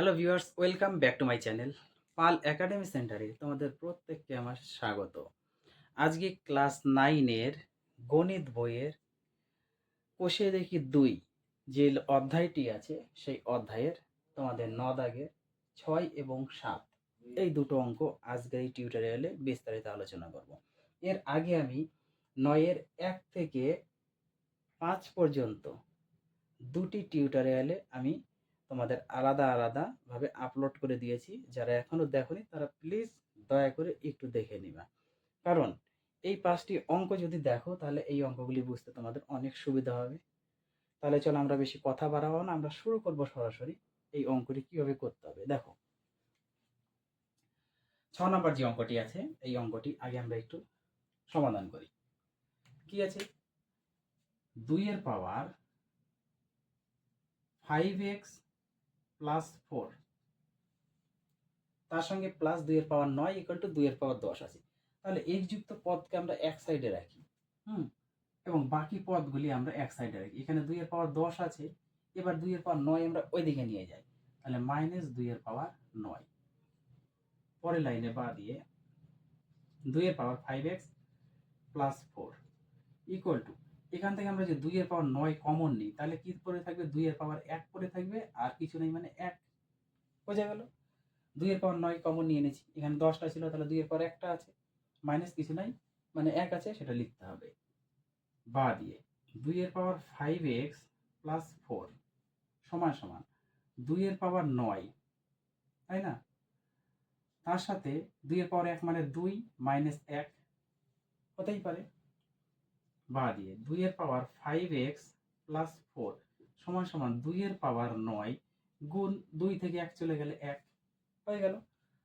Hello viewers, welcome back to my channel Pal academy সেন্টারে তোমাদের প্রত্যেককে আমার স্বাগত। আজকে ক্লাস 9-এর গণিত বইয়ের কোষে দেখি 2 যে অধ্যায়টি আছে সেই অধ্যায়ের তোমাদের 9 দাগের 6 এবং 7 এই দুটো অঙ্ক আজকের এই টিউটোরিয়ালে বিস্তারিত আলোচনা করব। এর আগে আমি 9-এর 1 থেকে 5 পর্যন্ত দুটি টিউটোরিয়ালে আমি তোমাদের আলাদা আলাদাভাবে আপলোড করে দিয়েছি। যারা এখনও দেখোনি তারা প্লিজ দয়া করে একটু দেখে নিবা। কারণ এই 5টি অঙ্ক যদি দেখো তাহলে এই অঙ্কগুলি বুঝতে তোমাদের অনেক সুবিধা হবে। তাহলে চলো আমরা বেশি কথা বাড়াবো না, আমরা শুরু করব সরাসরি এই অঙ্কটি কিভাবে করতে হবে। দেখো 6 নম্বর যে অঙ্কটি আছে এই অঙ্কটি আগে আমরা একটু সমাধান করি। কি আছে? 2 এর পাওয়ার 5x প্লাস 4 তার সঙ্গে প্লাস 2 এর পাওয়ার 9 ইকুয়াল টু 2 এর পাওয়ার 10 আছে। তাহলে x যুক্ত পদকে আমরা এক সাইডে রাখি, এবং বাকি পদগুলি আমরা এক সাইডে রাখি। এখানে 2 এর পাওয়ার 10 আছে, এবার 2 এর পাওয়ার 9 আমরা ওইদিকে নিয়ে যাই, তাহলে মাইনাস 2 এর পাওয়ার 9। পরের লাইনে বা দিয়ে 2 এর পাওয়ার 5x প্লাস 4 ইকুয়াল টু, এখান থেকে আমরা যে 2 এর পাওয়ার 9 কমন নিই তাহলে কি পড়ে থাকবে? 2 এর পাওয়ার 1 পড়ে থাকবে, আর কিছু নেই মানে 1। বোঝা গেল? 2 এর পাওয়ার 9 কমন নিয়ে এনেছি, এখানে 10টা ছিল তাহলে 2 এর পাওয়ার 1টা আছে, মাইনাস কিছু নাই মানে 1 আছে, সেটা লিখতে হবে। বা দিয়ে 2 এর পাওয়ার 5x প্লাস 4 সমান সমান 2 এর পাওয়ার 9, তাই না? তার সাথে 2 এর পাওয়ার 1 মানে 2 মাইনাস 1 হতেই পারে। বা দিয়ে 2 এর পাওয়ার 5x প্লাস 4 সমান সমান 2 এর পাওয়ার 9 গুণ 2 থেকে 1 চলে গেলে 1 হয়ে গেল।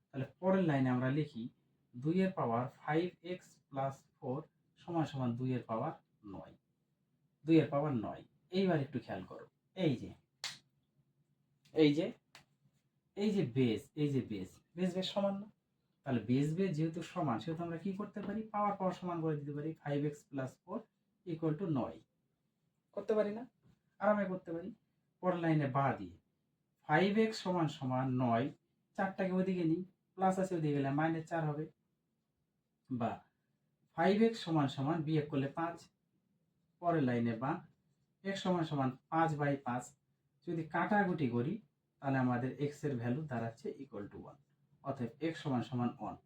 তাহলে পরের লাইনে আমরা লিখি 2 এর পাওয়ার 5x প্লাস 4 সমান সমান 2 এর পাওয়ার 9, 2 এর পাওয়ার 9। এইবার একটু খেয়াল করো, এই যে এই যে এই যে বেস, এই যে বেস বেস বেস সমান না? তাহলে বেস বেস যেহেতু সমান সেহেতু আমরা কি করতে পারি? পাওয়ার পাওয়ার সমান করে দিতে পারি। 5x প্লাস 4 ইকুয়াল টু 9 করতে পারি না? আরামে করতে পারি। পরের লাইনে বা দিয়ে 5x সমান সমান 9, 4টাকে ওইদিকে নিই, প্লাস আছে ওইদিকে গেলে মাইনাস 4 হবে। বা 5x সমান সমান বিয়োগ করলে 5। পরের লাইনে বা x সমান সমান 5/5 যদি কাটাকুটি করি তাহলে আমাদের x এর ভ্যালু দাঁড়াচ্ছে ইকুয়াল টু 1, অতএব x সমান সমান 1।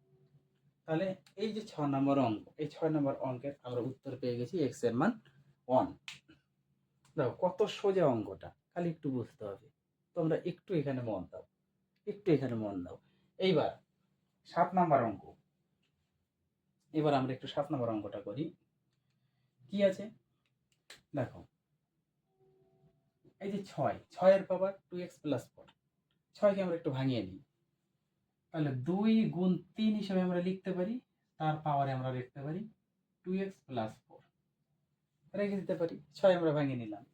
তাহলে এই যে 6 নম্বর অঙ্ক, এই 6 নম্বর অঙ্কের আমরা উত্তর পেয়ে গেছি x এর মান 1। দেখো কত সোজা অঙ্কটা, খালি একটু বুঝতে হবে। তোমরা একটু এখানে মন দাও, একটু এখানে মন দাও। এইবার 7 নম্বর অঙ্ক, এবার আমরা একটু 7 নম্বর অঙ্কটা করি। কি আছে দেখো, এই যে 6 এর পাওয়ার 2x প্লাস 4, 6কে আমরা একটু ভাঙিয়ে নিই, তাহলে 2 গুণ 3 হিসেবে আমরা লিখতে পারি, তার পাওয়ারে আমরা লিখতে পারি 2x প্লাস 4 রেখে দিতে পারি। 6 আমরা ভাঙিয়ে নিলাম,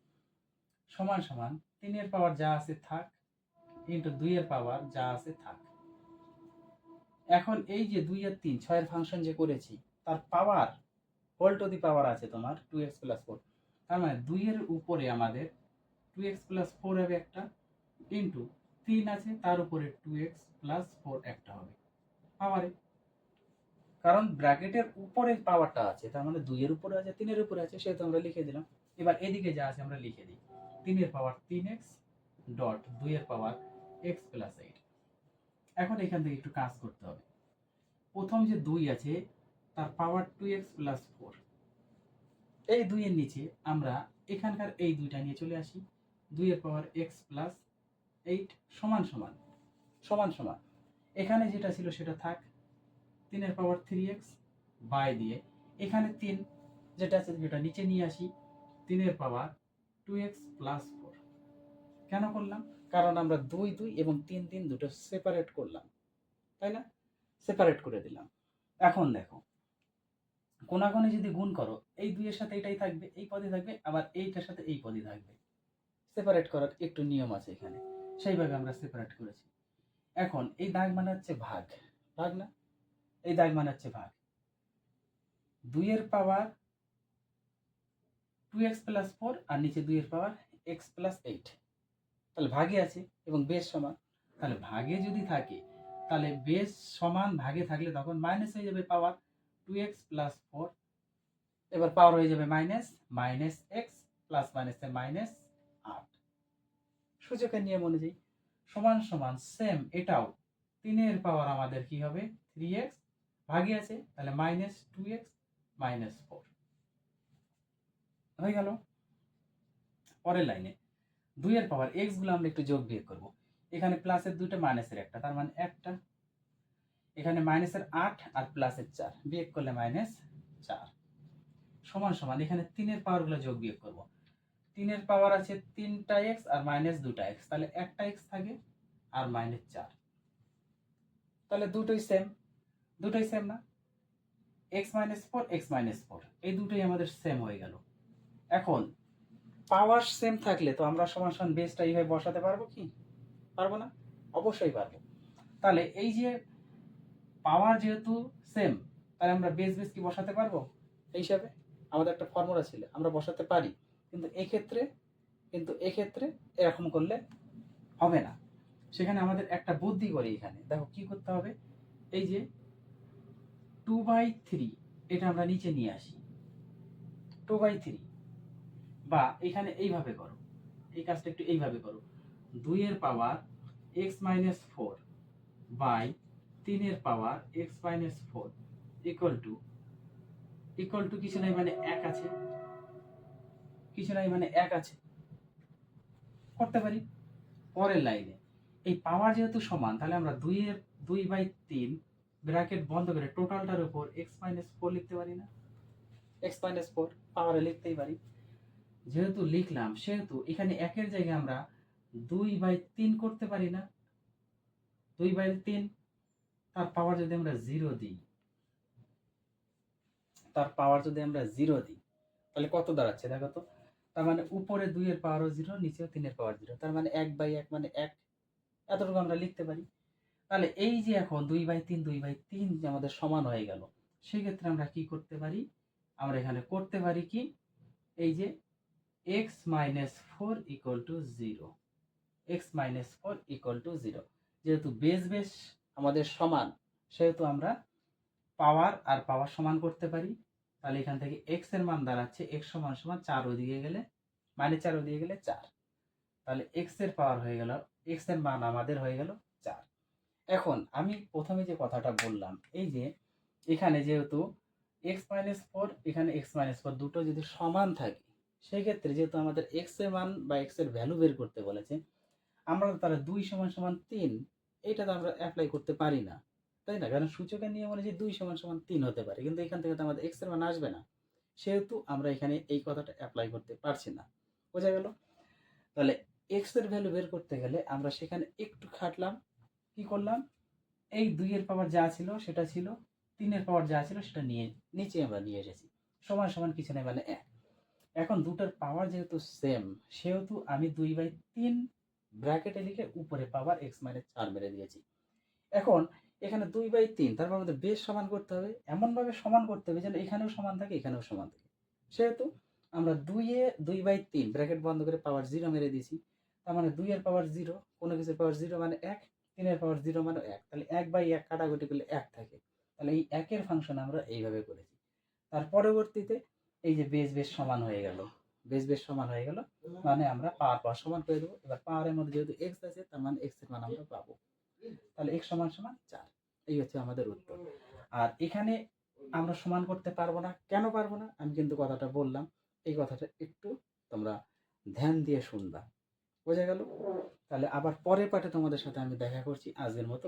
সমান সমান 3 এর পাওয়ার যা আছে থাক ইন্টু 2 এর পাওয়ার যা আছে থাক। এখন এই যে 2 আর 3 6 এর ফাংশন যে করেছি তার পাওয়ার হোল টু দি পাওয়ার আছে তোমার 2x প্লাস 4, তার মানে 2 এর উপরে আমাদের 2x প্লাস 4 হবে একটা, ইন্টু 3 আছে তার উপরে 2x প্লাস 4 একটা হবে পাওয়ারে। কারণ ব্র্যাকেটের উপরে পাওয়ারটা আছে, তার মানে 2 এর উপরে আছে 3 এর উপরে আছে, সেহেতু আমরা লিখে দিলাম। এবার এদিকে যা আছে আমরা লিখে দিই, 3 এর পাওয়ার 3x ডট 2 এর পাওয়ার x প্লাস 8। এখন এখান থেকে একটু কাজ করতে হবে। প্রথম যে 2 আছে তার পাওয়ার 2x প্লাস 4, এই 2 এর নিচে আমরা এখানকার এই 2টা নিয়ে চলে আসি, 2 এর পাওয়ার x প্লাস 8 সমান সমান সমান সমান এখানে যেটা ছিল সেটা থাক, 3 এর পাওয়ার 3x বাই দিয়ে এখানে 3 যেটা আছে সেটা নিচে নিয়ে আসি, 3 এর পাওয়ার 2x প্লাস 4। কেন করলাম? কারণ আমরা 2 2 এবং 3 3 দুটো সেপারেট করলাম, তাই না? সেপারেট করে দিলাম। এখন দেখো কোনাকুনি যদি গুণ করো, এই 2 এর সাথে এটাই থাকবে, এই পদে থাকবে, আবার এইটার সাথে এই পদে থাকবে। সেপারেট করার একটু নিয়ম আছে এখানে, সেইভাবে আমরা সেপারেট করেছি। এখন এই দাগ মানে হচ্ছে ভাগ, ভাগ না? এই দাগ মানে হচ্ছে ভাগ। 2 এর পাওয়ার 2x প্লাস 4 আর নিচে 2 এর পাওয়ার x প্লাস 8, তাহলে ভাগে আছে এবং বেশ সমান, তাহলে ভাগে যদি থাকে তাহলে বেস সমান ভাগে থাকলে তখন মাইনাস হয়ে যাবে পাওয়ার 2x প্লাস 4, এবার পাওয়ার হয়ে যাবে মাইনাস মাইনাস এক্স প্লাস মাইনাসে মাইনাস 8। সূচকের নিয়ম অনুযায়ী সমান সমান সেম এটাও 3 পাওয়ার আমাদের কি হবে 3x, ভাগে আছে তাহলে মাইনাস 2x মাইনাস 4 হয়ে গেল। পরের লাইনে 2 পাওয়ার x গুলো আমরা একটু যোগ বিয়োগ করব। এখানে প্লাসের 2টা মাইনাসের একটা, তার মানে একটা, এখানে মাইনাসের 8 আর প্লাসের 4 বিয়োগ করলে মাইনাস 4 সমান সমান এখানে 3 পাওয়ার গুলো যোগ বিয়োগ করব। 3 পাওয়ার আছে 3টা x আর মাইনাস 2টা x, তাহলে একটা x থাকে আর মাইনাস 4, তাহলে দুটোই সেম না, x মাইনাস 4 x মাইনাস 4 এই দুটোই আমাদের সেম হয়ে গেল। এখন পাওয়ার সেম থাকলে তো আমরা সমান সমান বেসটা এইভাবে বসাতে পারবো কি? পারবো না? অবশ্যই পারবো। তাহলে এই যে পাওয়ার যেহেতু সেম, তাহলে আমরা বেস কি বসাতে পারবো? এই হিসাবে আমাদের একটা ফর্মুলা ছিল, আমরা বসাতে পারি, কিন্তু এক্ষেত্রে এরকম করলে হবে না। সেখানে আমাদের একটা বুদ্ধি করি, এখানে দেখো কি করতে হবে। এই যে 2/3 এটা আমরা নিচে নিয়ে আসি, 2/3, বা এখানে এইভাবে করো, এই কাজটা একটু এইভাবে করো, 2 power x minus 4 by 3 power x minus 4 equal to কিছু নাই মানে 1 আছে, করতে পারি। পরের লাইনে এই পাওয়ার যেহেতু সমান, তাহলে আমরা 2/3 ব্র্যাকেট বন্ধ করে টোটালটার উপর x মাইনাস 4 লিখতে পারি না? x মাইনাস 4 পাওয়ারে লিখতেই পারি। যেহেতু লিখলাম সেহেতু এখানে 1 জায়গায় আমরা 2/3 করতে পারি না? 2/3 তার পাওয়ার যদি আমরা 0 দিই, তাহলে কত দাঁড়াচ্ছে দেখো তো। তার মানে উপরে 2 পাওয়ারও 0, নিচেও 3 পাওয়ার 0, তার মানে 1/1 মানে 1, এতটুকু আমরা লিখতে পারি। তাহলে এই যে এখন 2/3 আমাদের সমান হয়ে গেল, সেক্ষেত্রে আমরা কি করতে পারি? আমরা এখানে করতে পারি কি, এই যে x মাইনাস 4 ইকুয়াল টু 0, যেহেতু বেস আমাদের সমান, সেহেতু আমরা পাওয়ার আর পাওয়ার সমান করতে পারি। তাহলে এখান থেকে x এর মান দাঁড়াচ্ছে x সমান সমান 4 ওদিকে গেলে মানে 4 ওদিকে গেলে 4, তাহলে x এর পাওয়ার হয়ে গেল, x এর মান আমাদের হয়ে গেল 4। এখন আমি প্রথমে যে কথাটা বললাম, এই যে এখানে যেহেতু x মাইনাস 4 এখানে x মাইনাস 4 দুটো যদি সমান থাকে, সেই ক্ষেত্রে যেহেতু আমাদের x এর মান বা x এর ভ্যালু বের করতে বলেছে, আমরা তাহলে 2 সমান সমান 3 এটা তো আমরা অ্যাপ্লাই করতে পারি না, তাই না? কারণ সূচকের নিয়ম অনুযায়ী 2 সমান সমান 3 হতে পারে, কিন্তু এখান থেকে তো আমাদের x এর মান আসবে না, সেহেতু আমরা এখানে এই কথাটা অ্যাপ্লাই করতে পারছি না। বোঝা গেল? তাহলে x এর ভ্যালু বের করতে গেলে আমরা সেখানে একটু খাটলাম, কি করলাম, এই 2 এর পাওয়ার যা ছিল সেটা ছিল, 3 এর পাওয়ার যা ছিল সেটা নিয়ে নিচে আমরা নিয়ে এসেছি, সমান সমান কিছু নেই মানে 1। এখন দুটোর পাওয়ার যেহেতু সেম, সেহেতু আমি 2/3 ব্র্যাকেটে লিখে উপরে পাওয়ার x মাইনাস 4 মেরে দিয়েছি। এখন এখানে 2/3, তারপর আমাদের বেস সমান করতে হবে, এমনভাবে সমান করতে হবে যেন এখানেও সমান থাকে এখানেও সমান থাকে। সেহেতু আমরা 2/3 ব্র্যাকেট বন্ধ করে পাওয়ার 0 মেরে দিয়েছি, তার মানে 2 এর পাওয়ার 0, কোনো কিছুর পাওয়ার 0 মানে 1, 3 এর পাওয়ার 0 মানে 1, তাহলে 1/1 কাটাকুটি করলে 1 থাকে। তাহলে এই 1 এর ফাংশন আমরা এইভাবে করেছি। তার পরবর্তীতে এই যে বেস সমান হয়ে গেল, মানে আমরা পাওয়ার সমান করে দেবো। এবার পাওয়ারের মধ্যে যেহেতু x আছে, তার মানে x এর মান আমরা পাবো, তাহলে x সমান সমান 4, এই হচ্ছে আমাদের উত্তর। আর এখানে আমরা সমান করতে পারবো না, কেন পারবো না আমি কিন্তু কথাটা বললাম, এই কথাটা একটু তোমরা ধ্যান দিয়ে শুনবা। বোঝা গেল? তাহলে আবার পরের পাঠে তোমাদের সাথে আমি দেখা করছি, আজকের মতো